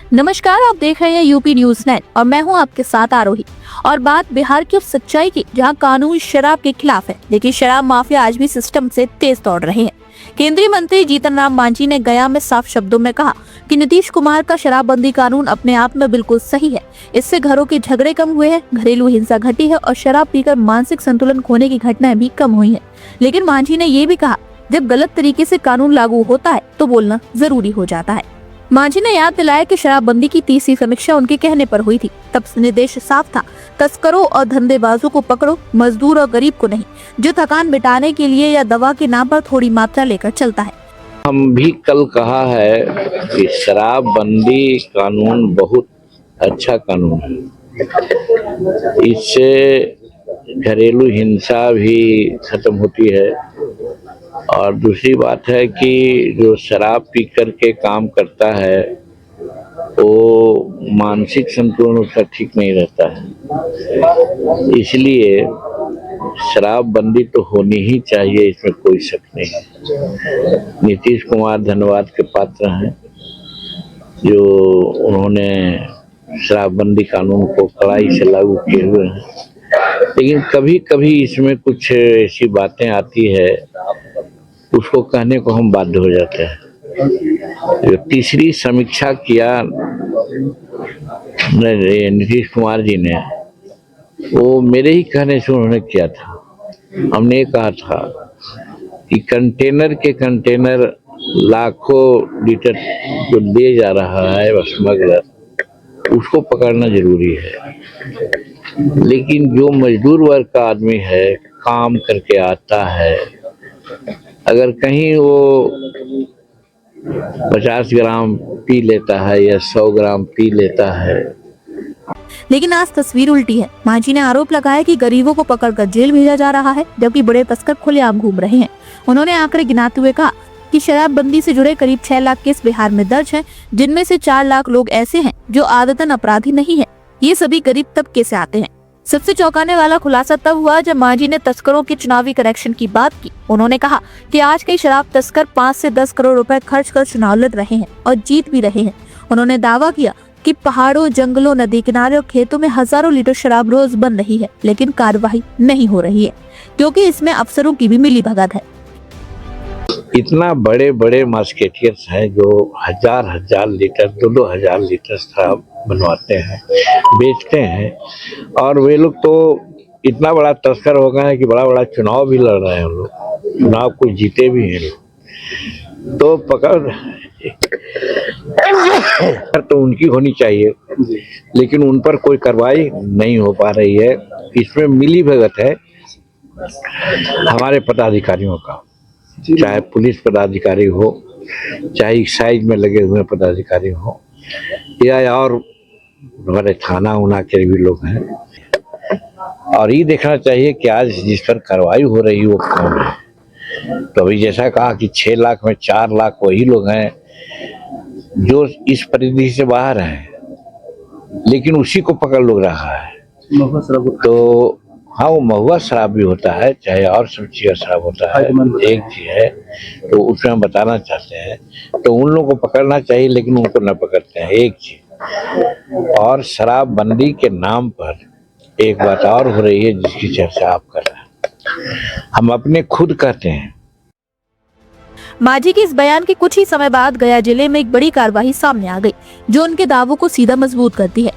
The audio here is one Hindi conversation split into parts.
नमस्कार, आप देख रहे हैं यूपी न्यूज़ 9 और मैं हूं आपके साथ आरोही। और बात बिहार की उस सच्चाई की जहां कानून शराब के खिलाफ है, लेकिन शराब माफिया आज भी सिस्टम से तेज दौड़ रहे हैं। केंद्रीय मंत्री जीतन राम मांझी ने गया में साफ शब्दों में कहा कि नीतीश कुमार का शराबबंदी कानून अपने आप में बिल्कुल सही है। इससे घरों के झगड़े कम हुए हैं, घरेलू हिंसा घटी है और शराब पीकर मानसिक संतुलन खोने की घटनाएं भी कम हुई हैं। लेकिन मांझी ने ये भी कहा, जब गलत तरीके से कानून लागू होता है तो बोलना जरूरी हो जाता है। मांझी ने याद दिलाया कि शराबबंदी की तीसरी समीक्षा उनके कहने पर हुई थी। तब निर्देश साफ था, तस्करों और धंधेबाजों को पकड़ो, मजदूर और गरीब को नहीं, जो थकान मिटाने के लिए या दवा के नाम पर थोड़ी मात्रा लेकर चलता है। हम भी कल कहा है कि शराबबंदी कानून बहुत अच्छा कानून है। इससे घरेलू हिंसा भी खत्म होती है और दूसरी बात है कि जो शराब पी करके काम करता है वो मानसिक संतुलन उसका ठीक नहीं रहता है। इसलिए शराबबंदी तो होनी ही चाहिए, इसमें कोई शक नहीं है। नीतीश कुमार धन्यवाद के पात्र हैं जो उन्होंने शराबबंदी कानून को कड़ाई से लागू किए हुए हैं। लेकिन कभी कभी इसमें कुछ ऐसी बातें आती है, उसको कहने को हम बाध्य हो जाते हैं। जो तीसरी समीक्षा किया नीतीश कुमार जी ने, वो मेरे ही कहने से उन्होंने किया था। हमने ये कहा था कि कंटेनर के कंटेनर लाखों लीटर जो ले जा रहा है स्मगलर, उसको पकड़ना जरूरी है। लेकिन जो मजदूर वर्ग का आदमी है, काम करके आता है, अगर कहीं वो 50 ग्राम पी लेता है या 100 ग्राम पी लेता है। लेकिन आज तस्वीर उल्टी है। मांझी ने आरोप लगाया कि गरीबों को पकड़कर जेल भेजा जा रहा है, जबकि बड़े तस्कर खुलेआम घूम रहे हैं। उन्होंने आंकड़े गिनाते हुए कहा कि शराबबंदी से जुड़े करीब 6 लाख केस बिहार में दर्ज हैं, जिनमें से 4 लाख लोग ऐसे हैं जो आदतन अपराधी नहीं है। ये सभी गरीब तबके से आते हैं। सबसे चौंकाने वाला खुलासा तब हुआ जब मांझी ने तस्करों के चुनावी करेक्शन की बात की। उन्होंने कहा कि आज कई शराब तस्कर 5 से 10 करोड़ रुपए खर्च कर चुनाव लड़ रहे हैं और जीत भी रहे हैं। उन्होंने दावा किया कि पहाड़ों, जंगलों, नदी किनारे और खेतों में हजारों लीटर शराब रोज बन रही है, लेकिन कार्रवाई नहीं हो रही है क्योंकि इसमें अफसरों की भी मिलीभगत है। इतना बड़े बड़े मार्केटियर्स हैं जो हजार लीटर, 2,000 लीटर शराब बनवाते हैं, बेचते हैं, और वे लोग तो इतना बड़ा तस्कर हो गए हैं कि बड़ा बड़ा चुनाव भी लड़ रहे हैं। लोग चुनाव को जीते भी हैं लोग, तो पकड़ तो उनकी होनी चाहिए, लेकिन उन पर कोई कार्रवाई नहीं हो पा रही है। इसमें मिलीभगत है हमारे पदाधिकारियों का, चाहे पुलिस पदाधिकारी हो, चाहे एक्साइज में लगे हुए पदाधिकारी हो, या और हमारे थाना उना के भी लोग हैं। और ये देखना चाहिए कि आज जिस पर कार्रवाई हो रही है वो कौन है। तो अभी जैसा कहा कि 6 लाख में 4 लाख वही लोग हैं जो इस परिधि से बाहर हैं, लेकिन उसी को पकड़ लोग रहा है। तो हाँ, वो महुआ शराब भी होता है, चाहे और सब चीज का शराब होता है, एक चीज है। तो उसमें हम बताना चाहते हैं, तो उन लोगों को पकड़ना चाहिए, लेकिन उनको न पकड़ते हैं, एक चीज। और शराबबंदी के नाम पर एक बात और हो रही है जिसकी चर्चा आप कर रहे हैं, हम अपने खुद कहते हैं। मांझी के इस बयान के कुछ ही समय बाद गया जिले में एक बड़ी कार्रवाई सामने आ गई, जो उनके दावों को सीधा मजबूत करती है।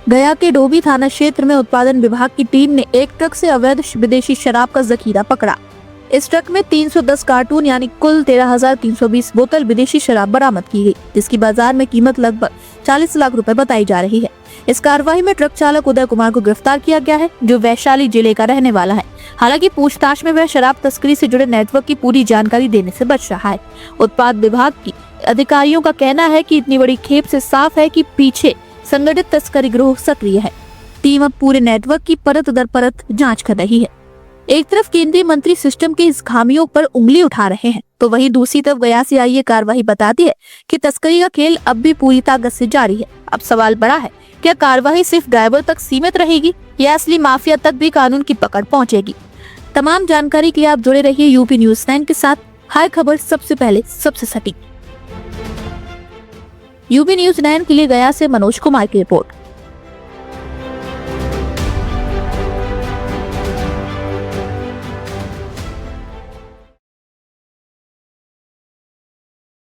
गया के डोभी थाना क्षेत्र में उत्पादन विभाग की टीम ने एक ट्रक से अवैध विदेशी शराब का जखीरा पकड़ा। इस ट्रक में 310 कार्टून यानी कुल 13,320 बोतल विदेशी शराब बरामद की गई, जिसकी बाजार में कीमत लगभग 40 लाख रुपए बताई जा रही है। इस कार्रवाई में ट्रक चालक उदय कुमार को गिरफ्तार किया गया है, जो वैशाली जिले का रहने वाला है। हालांकि पूछताछ में वह शराब तस्करी से जुड़े नेटवर्क की पूरी जानकारी देने से बच रहा है। उत्पाद विभाग की अधिकारियों का कहना है कि इतनी बड़ी खेप से साफ है कि पीछे संगठित तस्करी गिरोह सक्रिय है। टीम अब पूरे नेटवर्क की परत दर परत जांच कर रही है। एक तरफ केंद्रीय मंत्री सिस्टम के इस खामियों पर उंगली उठा रहे हैं, तो वहीं दूसरी तरफ गया से आई ये कार्रवाई बताती है कि तस्करी का खेल अब भी पूरी ताकत से जारी है। अब सवाल बड़ा है, क्या कार्रवाई सिर्फ ड्राइवर तक सीमित रहेगी या असली माफिया तक भी कानून की पकड़ पहुंचेगी? तमाम जानकारी के लिए आप जुड़े रहिए यूपी न्यूज़ 9 के साथ। हर खबर सबसे पहले, सबसे सटीक। यूपी न्यूज 9 के लिए गया से मनोज कुमार की रिपोर्ट।